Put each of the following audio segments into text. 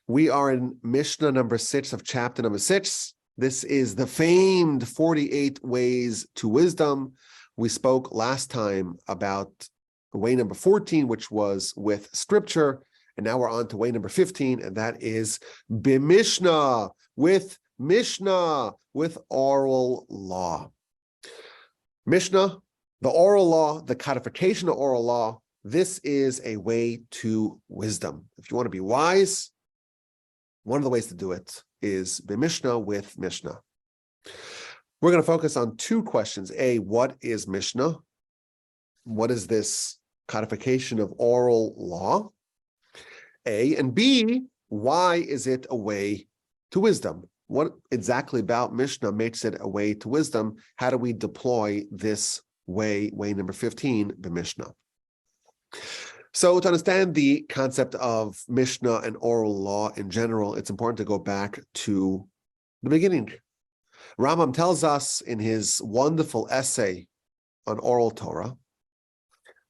We are in Mishnah number 6 of chapter number 6. This is the famed 48 ways to wisdom. We spoke last time about way number 14, which was with scripture. And now we're on to way number 15, and that is b'mishnah, with Mishnah, with oral law. Mishnah, the oral law, the codification of oral law, this is a way to wisdom. If you want to be wise, one of the ways to do it is b'mishnah, with Mishnah. We're going to focus on two questions. A, what is Mishnah? What is this codification of oral law? A, and B, why is it a way to wisdom? What exactly about Mishnah makes it a way to wisdom? How do we deploy this way number 15, b'mishnah? So to understand the concept of Mishnah and oral law in general, it's important to go back to the beginning. Rambam tells us in his wonderful essay on oral Torah,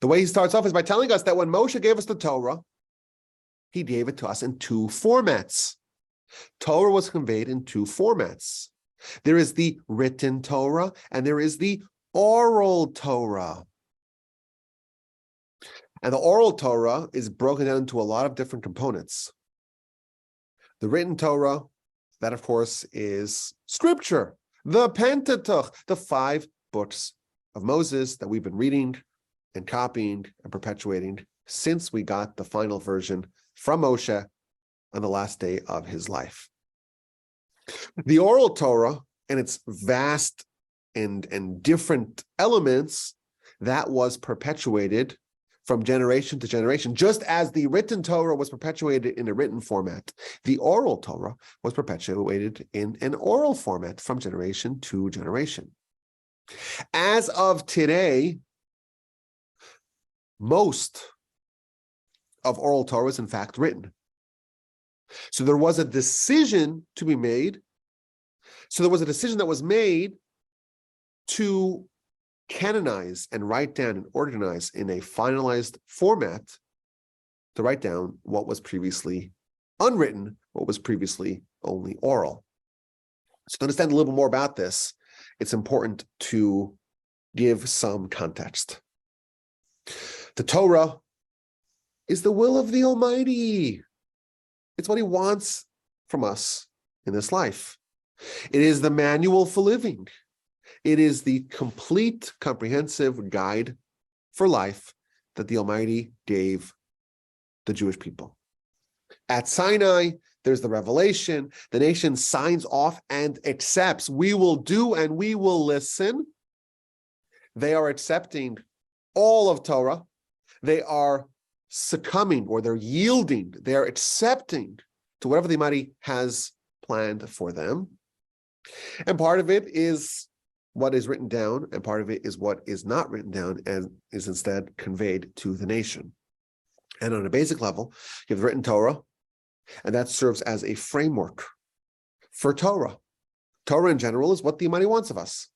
the way he starts off is by telling us that when Moshe gave us the Torah, he gave it to us in two formats. Torah was conveyed in two formats. There is the written Torah and there is the oral Torah. And the oral Torah is broken down into a lot of different components. The written Torah, that of course is scripture, the Pentateuch, the 5 books of Moses that we've been reading and copying and perpetuating since we got the final version from Moshe on the last day of his life. The oral Torah and its vast and different elements, that was perpetuated from generation to generation. Just as the written Torah was perpetuated in a written format, the oral Torah was perpetuated in an oral format from generation to generation. As of today, most of oral Torah is in fact written. So there was a decision to be made. So there was a decision that was made to canonize and write down and organize in a finalized format to write down what was previously unwritten, what was previously only oral. So to understand a little bit more about this, it's important to give some context. The Torah is the will of the Almighty. It's what He wants from us in this life. It is the manual for living. It is the complete, comprehensive guide for life that the Almighty gave the Jewish people. At Sinai, there's the revelation. The nation signs off and accepts. We will do and we will listen. They are accepting all of Torah. They are succumbing, or they're yielding. They are accepting to whatever the Almighty has planned for them. And part of it is what is written down, and part of it is what is not written down and is instead conveyed to the nation. And on a basic level, you have the written Torah, and that serves as a framework for Torah. Torah in general is what the Almighty wants of us.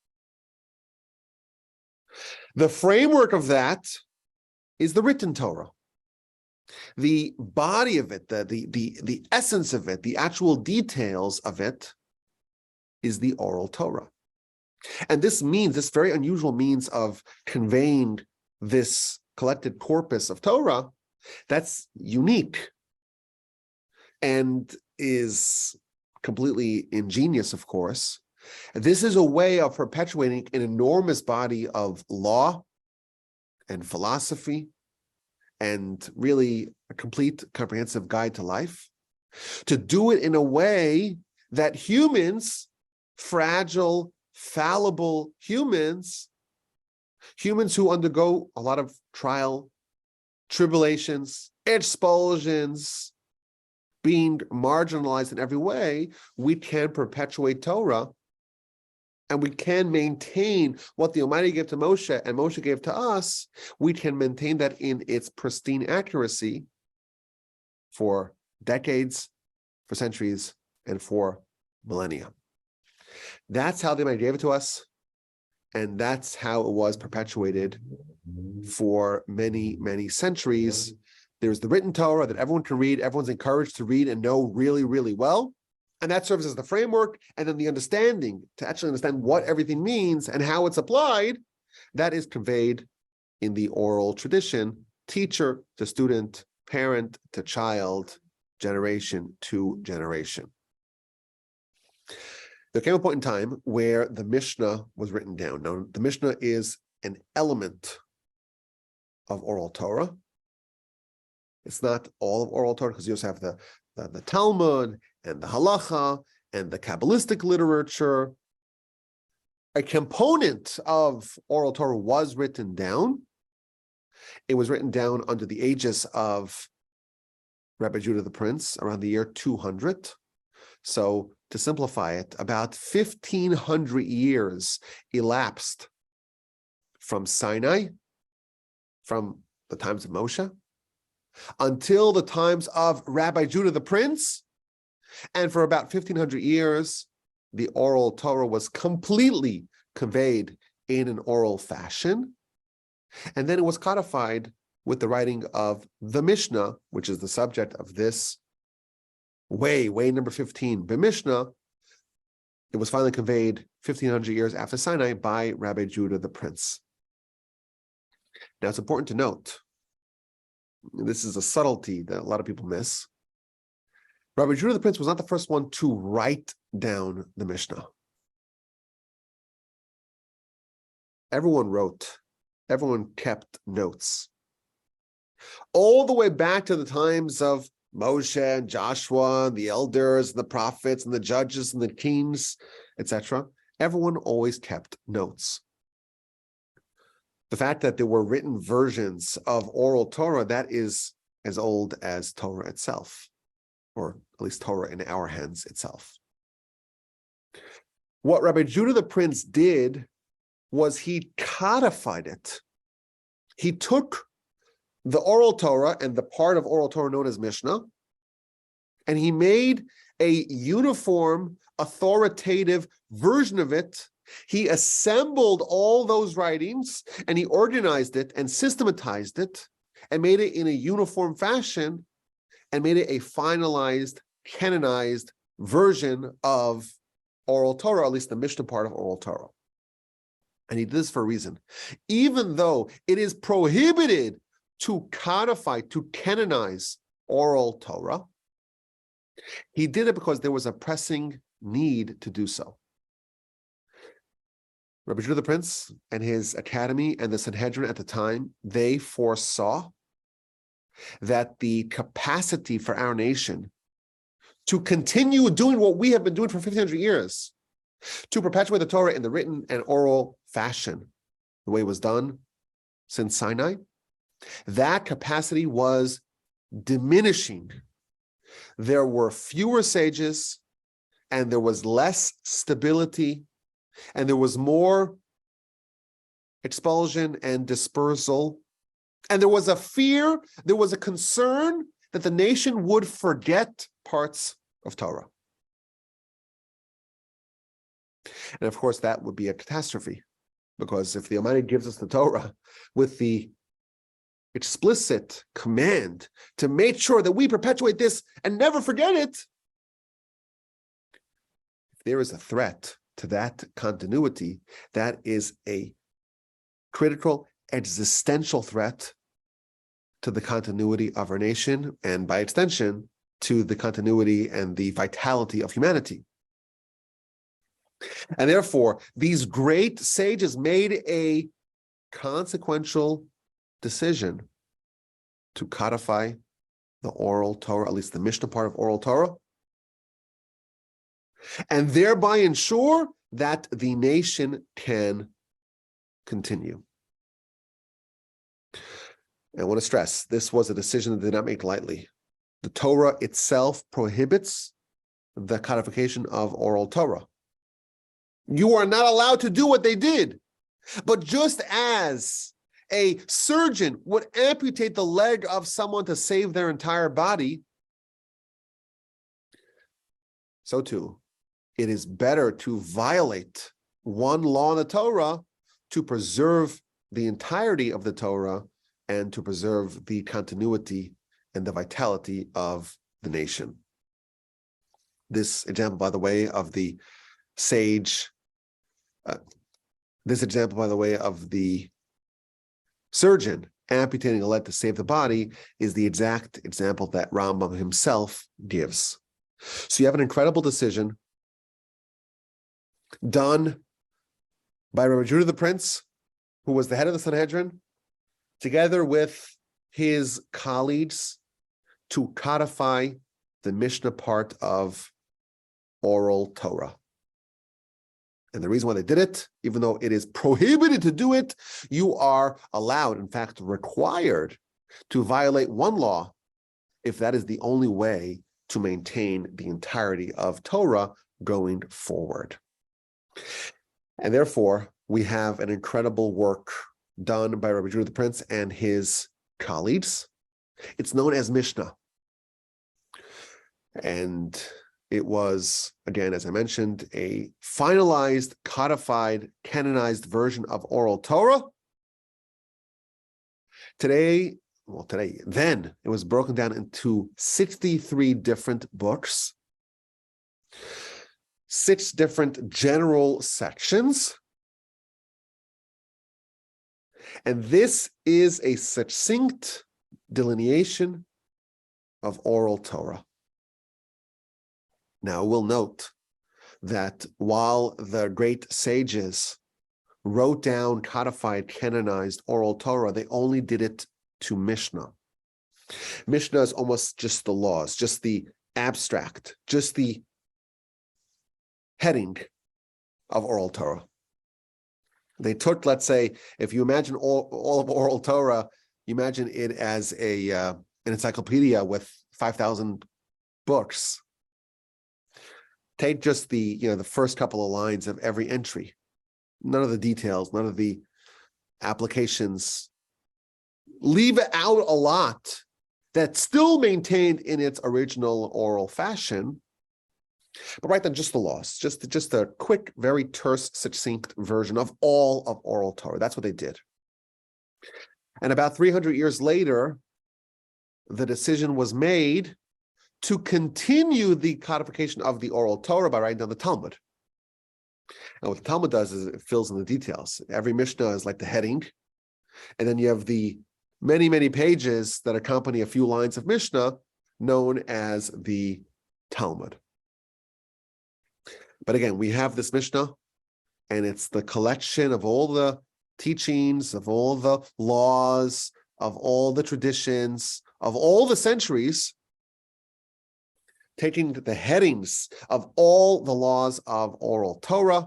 The framework of that is the written Torah. The body of it, the essence of it, the actual details of it is the oral Torah. And this very unusual means of conveying this collected corpus of Torah, that's unique and is completely ingenious, of course. This is a way of perpetuating an enormous body of law and philosophy and really a complete, comprehensive guide to life, to do it in a way that humans, fragile, fallible humans who undergo a lot of trial, tribulations, expulsions, being marginalized in every way, we can perpetuate Torah and we can maintain what the Almighty gave to Moshe and Moshe gave to us. We can maintain that in its pristine accuracy for decades, for centuries, and for millennia. That's how the Almighty gave it to us, and that's how it was perpetuated for many, many centuries There's the written Torah that everyone can read, everyone's encouraged to read and know really, really well. And that serves as the framework. And then the understanding, to actually understand what everything means and how it's applied, that is conveyed in the oral tradition, teacher to student, parent to child, generation to generation. There came a point in time where the Mishnah was written down. Now, the Mishnah is an element of oral Torah. It's not all of oral Torah, because you also have the Talmud and the Halacha and the Kabbalistic literature. A component of oral Torah was written down. It was written down under the aegis of Rabbi Judah the Prince around the year 200. So to simplify it, about 1,500 years elapsed from Sinai, from the times of Moshe, until the times of Rabbi Judah the Prince. And for about 1,500 years, the oral Torah was completely conveyed in an oral fashion. And then it was codified with the writing of the Mishnah, which is the subject of this way number 15, the Mishnah. It was finally conveyed 1,500 years after Sinai by Rabbi Judah the Prince. Now, it's important to note, this is a subtlety that a lot of people miss. Rabbi Judah the Prince was not the first one to write down the Mishnah. Everyone wrote. Everyone kept notes. All the way back to the times of Moshe and Joshua, and the elders, and the prophets, and the judges, and the kings, etc. Everyone always kept notes. The fact that there were written versions of oral Torah, that is as old as Torah itself, or at least Torah in our hands itself. What Rabbi Judah the Prince did was he codified it. He took the oral Torah and the part of oral Torah known as Mishnah, and he made a uniform, authoritative version of it. He assembled all those writings and he organized it and systematized it and made it in a uniform fashion and made it a finalized, canonized version of oral Torah, at least the Mishnah part of oral Torah. And he did this for a reason. Even though it is prohibited to codify, to canonize oral Torah, he did it because there was a pressing need to do so. Rabbi Judah the Prince and his academy and the Sanhedrin at the time, they foresaw that the capacity for our nation to continue doing what we have been doing for 1,500 years, to perpetuate the Torah in the written and oral fashion, the way it was done since Sinai, that capacity was diminishing. There were fewer sages, and there was less stability, and there was more expulsion and dispersal. And there was a fear, there was a concern that the nation would forget parts of Torah. And of course, that would be a catastrophe, because if the Almighty gives us the Torah with the explicit command to make sure that we perpetuate this and never forget it, if there is a threat to that continuity, that is a critical existential threat to the continuity of our nation, and by extension, to the continuity and the vitality of humanity. And therefore, these great sages made a consequential decision to codify the oral Torah, at least the Mishnah part of oral Torah, and thereby ensure that the nation can continue. I want to stress, this was a decision that they did not make lightly. The Torah itself prohibits the codification of oral Torah. You are not allowed to do what they did. But just as a surgeon would amputate the leg of someone to save their entire body, so too, it is better to violate one law in the Torah to preserve the entirety of the Torah and to preserve the continuity and the vitality of the nation. This example, by the way, of the sage, this example, by the way, of the surgeon amputating a leg to save the body is the exact example that Rambam himself gives. So you have an incredible decision done by Rabbi Judah the Prince, who was the head of the Sanhedrin, together with his colleagues, to codify the Mishnah part of oral Torah. And the reason why they did it, even though it is prohibited to do it, you are allowed, in fact, required to violate one law if that is the only way to maintain the entirety of Torah going forward. And therefore, we have an incredible work done by Rabbi Judah the Prince and his colleagues. It's known as Mishnah. And it was, again, as I mentioned, a finalized, codified, canonized version of oral Torah. Then it was broken down into 63 different books, 6 different general sections. And this is a succinct delineation of oral Torah. Now, we'll note that while the great sages wrote down, codified, canonized oral Torah, they only did it to Mishnah. Mishnah is almost just the laws, just the abstract, just the heading of oral Torah. They took, let's say, if you imagine all of oral Torah, you imagine it as an encyclopedia with 5,000 books. Take just the first couple of lines of every entry, none of the details, none of the applications. Leave out a lot that's still maintained in its original oral fashion, but write down just the laws, just a quick, very terse, succinct version of all of oral Torah. That's what they did. And about 300 years later, the decision was made to continue the codification of the oral Torah by writing down the Talmud. And what the Talmud does is it fills in the details. Every Mishnah is like the heading, and then you have the many, many pages that accompany a few lines of Mishnah known as the Talmud. But again, we have this Mishnah, and it's the collection of all the teachings, of all the laws, of all the traditions, of all the centuries, taking the headings of all the laws of oral Torah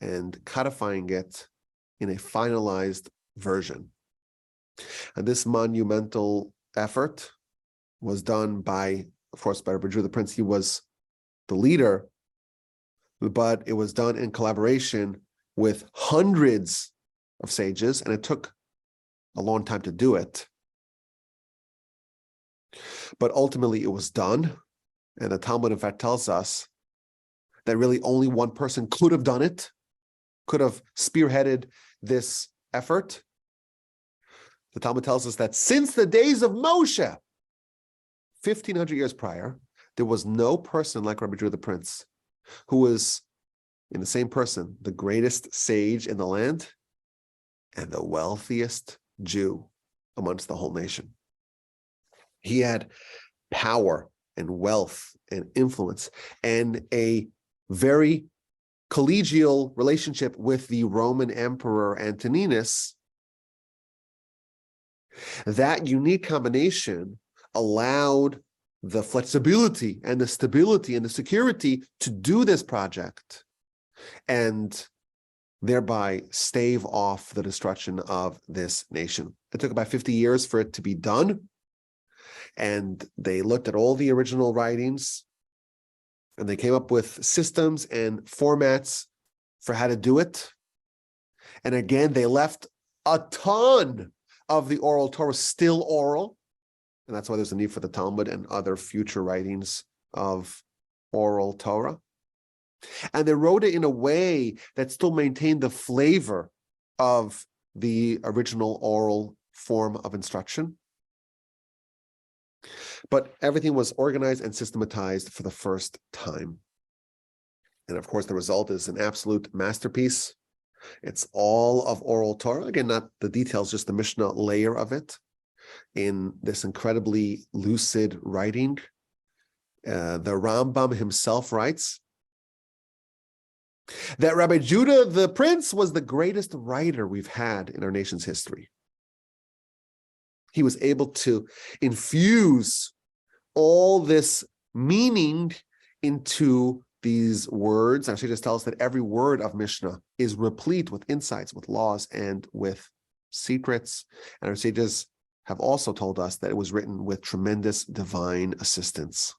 and codifying it in a finalized version. And this monumental effort was done by, of course, by Rabbi Judah the Prince. He was the leader, but it was done in collaboration with hundreds of sages, and it took a long time to do it. But ultimately it was done. And the Talmud, in fact, tells us that really only one person could have done it, could have spearheaded this effort. The Talmud tells us that since the days of Moshe, 1,500 years prior, there was no person like Rabbi Judah the Prince, who was, in the same person, the greatest sage in the land and the wealthiest Jew amongst the whole nation. He had power and wealth and influence and a very collegial relationship with the Roman Emperor Antoninus. That unique combination allowed the flexibility and the stability and the security to do this project and thereby stave off the destruction of this nation. It took about 50 years for it to be done. And they looked at all the original writings and they came up with systems and formats for how to do it. And again, they left a ton of the oral Torah still oral. And that's why there's a need for the Talmud and other future writings of oral Torah. And they wrote it in a way that still maintained the flavor of the original oral form of instruction. But everything was organized and systematized for the first time. And of course, the result is an absolute masterpiece. It's all of oral Torah. Again, not the details, just the Mishnah layer of it in this incredibly lucid writing. The Rambam himself writes that Rabbi Judah the Prince was the greatest writer we've had in our nation's history. He was able to infuse all this meaning into these words. Our sages tell us that every word of Mishnah is replete with insights, with laws, and with secrets. And our sages have also told us that it was written with tremendous divine assistance.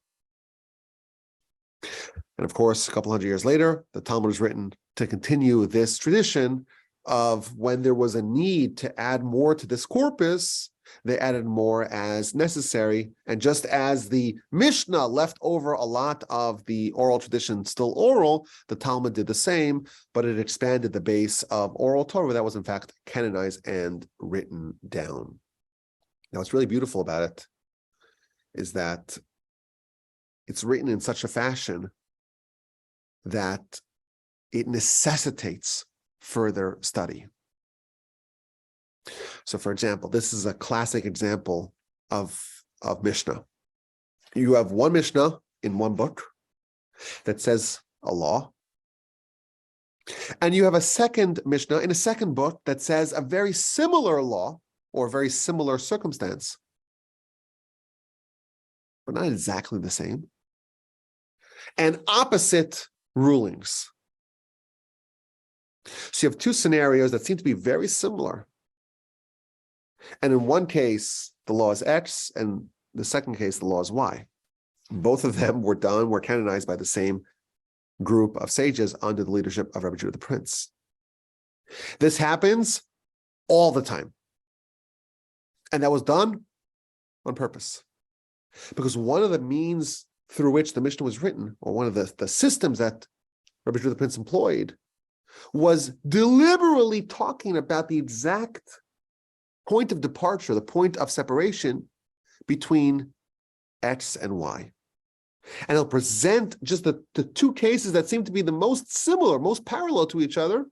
And of course, a couple hundred years later, the Talmud was written to continue this tradition of when there was a need to add more to this corpus, they added more as necessary. And just as the Mishnah left over a lot of the oral tradition still oral, the Talmud did the same, but it expanded the base of oral Torah that was in fact canonized and written down. Now, what's really beautiful about it is that it's written in such a fashion that it necessitates further study. So, for example, this is a classic example of Mishnah. You have one Mishnah in one book that says a law, and you have a second Mishnah in a second book that says a very similar law or a very similar circumstance, but not exactly the same, and opposite rulings. So you have two scenarios that seem to be very similar. And in one case, the law is X, and the second case, the law is Y. Both of them were canonized by the same group of sages under the leadership of Rabbi Judah the Prince. This happens all the time. And that was done on purpose. Because one of the means through which the Mishnah was written, or one of the systems that Rabbi Judah the Prince employed, was deliberately talking about the exact point of departure, the point of separation between X and Y. And he'll present just the two cases that seem to be the most similar, most parallel to each other,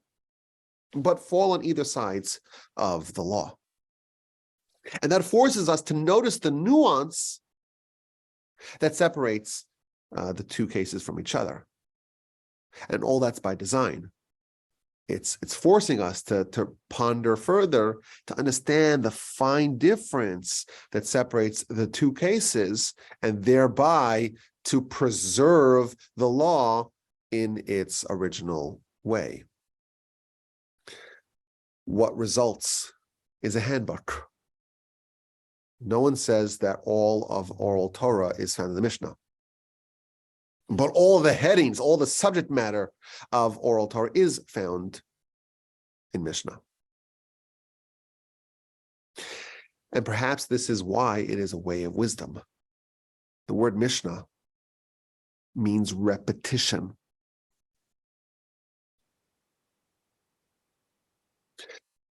but fall on either sides of the law. And that forces us to notice the nuance that separates the two cases from each other. And all that's by design. It's forcing us to ponder further, to understand the fine difference that separates the two cases, and thereby to preserve the law in its original way. What results is a handbook. No one says that all of oral Torah is found in the Mishnah. But all the headings, all the subject matter of oral Torah is found in Mishnah. And perhaps this is why it is a way of wisdom. The word Mishnah means repetition.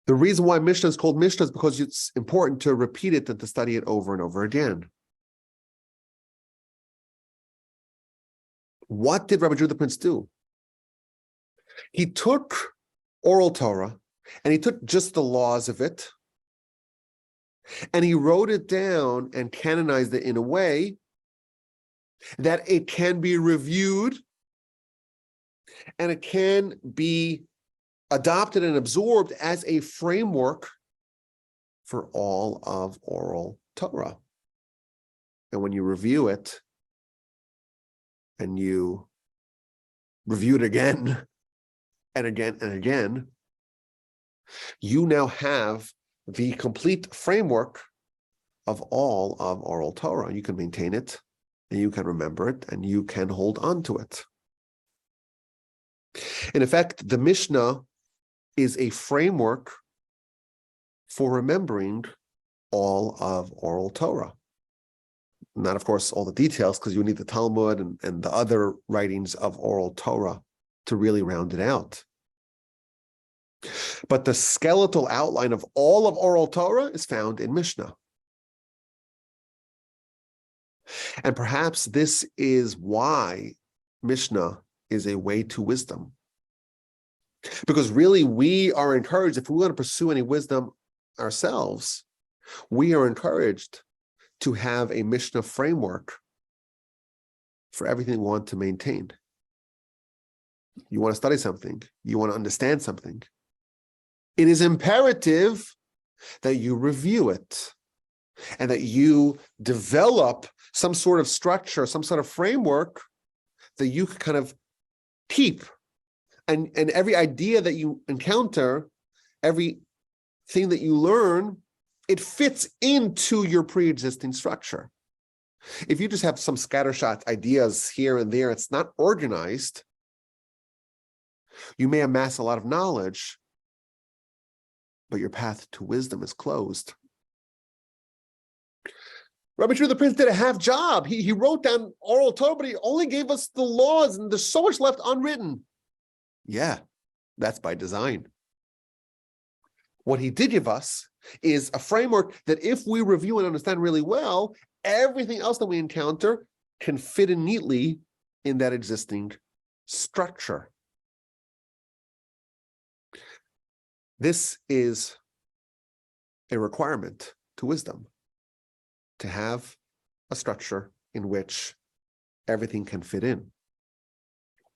The reason why Mishnah is called Mishnah is because it's important to repeat it and to study it over and over again. What did Rabbi Judah the Prince do? He took oral Torah and he took just the laws of it and he wrote it down and canonized it in a way that it can be reviewed and it can be adopted and absorbed as a framework for all of oral Torah. And when you review it, and you review it again and again and again, you now have the complete framework of all of oral Torah. You can maintain it, and you can remember it, and you can hold on to it. In effect, the Mishnah is a framework for remembering all of oral Torah. Not, of course, all the details, because you need the Talmud and the other writings of oral Torah to really round it out. But the skeletal outline of all of oral Torah is found in Mishnah. And perhaps this is why Mishnah is a way to wisdom. Because really, we are encouraged, if we want to pursue any wisdom ourselves, we are encouraged to have a Mishnah framework for everything we want to maintain. You want to study something, you want to understand something. It is imperative that you review it and that you develop some sort of structure, some sort of framework that you can kind of keep. And every idea that you encounter, everything that you learn, it fits into your pre-existing structure. If you just have some scattershot ideas here and there, it's not organized, you may amass a lot of knowledge, but your path to wisdom is closed. Rabbi Shmuel the Prince did a half job. He wrote down oral Torah, but he only gave us the laws, and there's so much left unwritten. Yeah, that's by design. What he did give us is a framework that if we review and understand really well, everything else that we encounter can fit in neatly in that existing structure. This is a requirement to wisdom, to have a structure in which everything can fit in.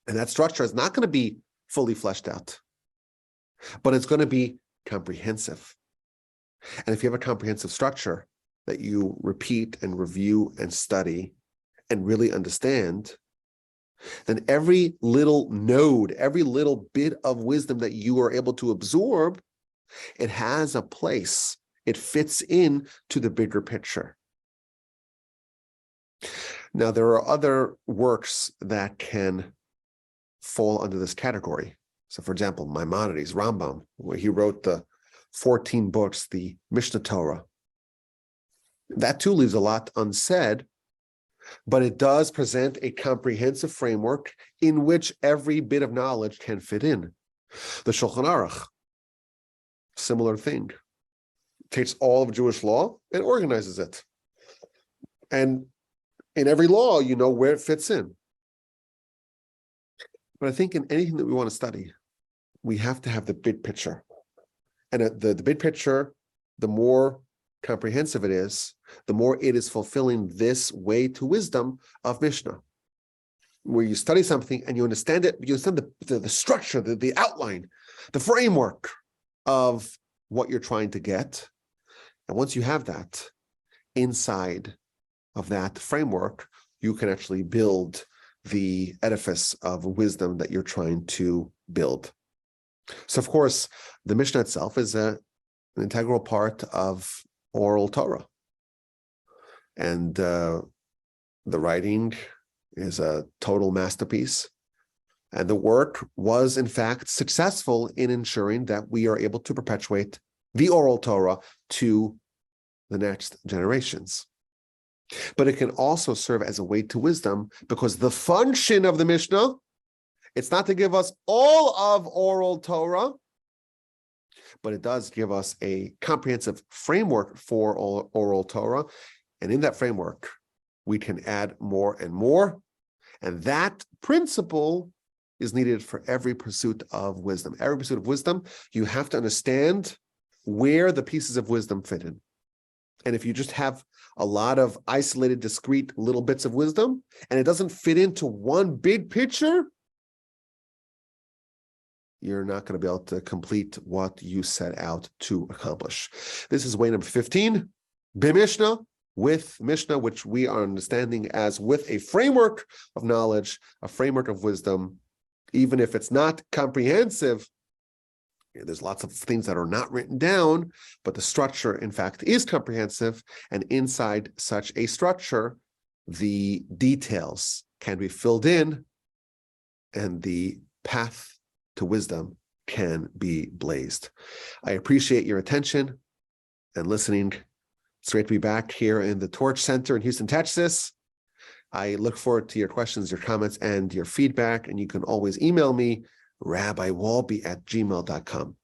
And that structure is not going to be fully fleshed out, but it's going to be comprehensive. And if you have a comprehensive structure that you repeat and review and study and really understand, then every little node, every little bit of wisdom that you are able to absorb, it has a place. It fits in to the bigger picture. Now, there are other works that can fall under this category. So, for example, Maimonides, Rambam, where he wrote the 14 books, the Mishnah Torah. That too leaves a lot unsaid, but it does present a comprehensive framework in which every bit of knowledge can fit in. The Shulchan Aruch, similar thing, takes all of Jewish law and organizes it. And in every law, you know where it fits in. But I think in anything that we want to study, we have to have the big picture. And the big picture, the more comprehensive it is, the more it is fulfilling this way to wisdom of Mishnah, where you study something and you understand it, you understand the structure, the outline, the framework of what you're trying to get. And once you have that, inside of that framework, you can actually build the edifice of wisdom that you're trying to build. So, of course, the Mishnah itself is an integral part of oral Torah. And the writing is a total masterpiece. And the work was, in fact, successful in ensuring that we are able to perpetuate the oral Torah to the next generations. But it can also serve as a way to wisdom, because the function of the Mishnah, it's not to give us all of oral Torah, but it does give us a comprehensive framework for oral Torah. And in that framework, we can add more and more. And that principle is needed for every pursuit of wisdom. Every pursuit of wisdom, you have to understand where the pieces of wisdom fit in. And if you just have a lot of isolated, discrete little bits of wisdom, and it doesn't fit into one big picture, you're not going to be able to complete what you set out to accomplish. This is way number 15, B'Mishnah, with Mishnah, which we are understanding as with a framework of knowledge, a framework of wisdom. Even if it's not comprehensive, there's lots of things that are not written down, but the structure, in fact, is comprehensive. And inside such a structure, the details can be filled in, and the path to wisdom can be blazed. I appreciate your attention and listening. It's great to be back here in the Torch Center in Houston, Texas. I look forward to your questions, your comments, and your feedback. And you can always email me, rabbiwolbe@gmail.com.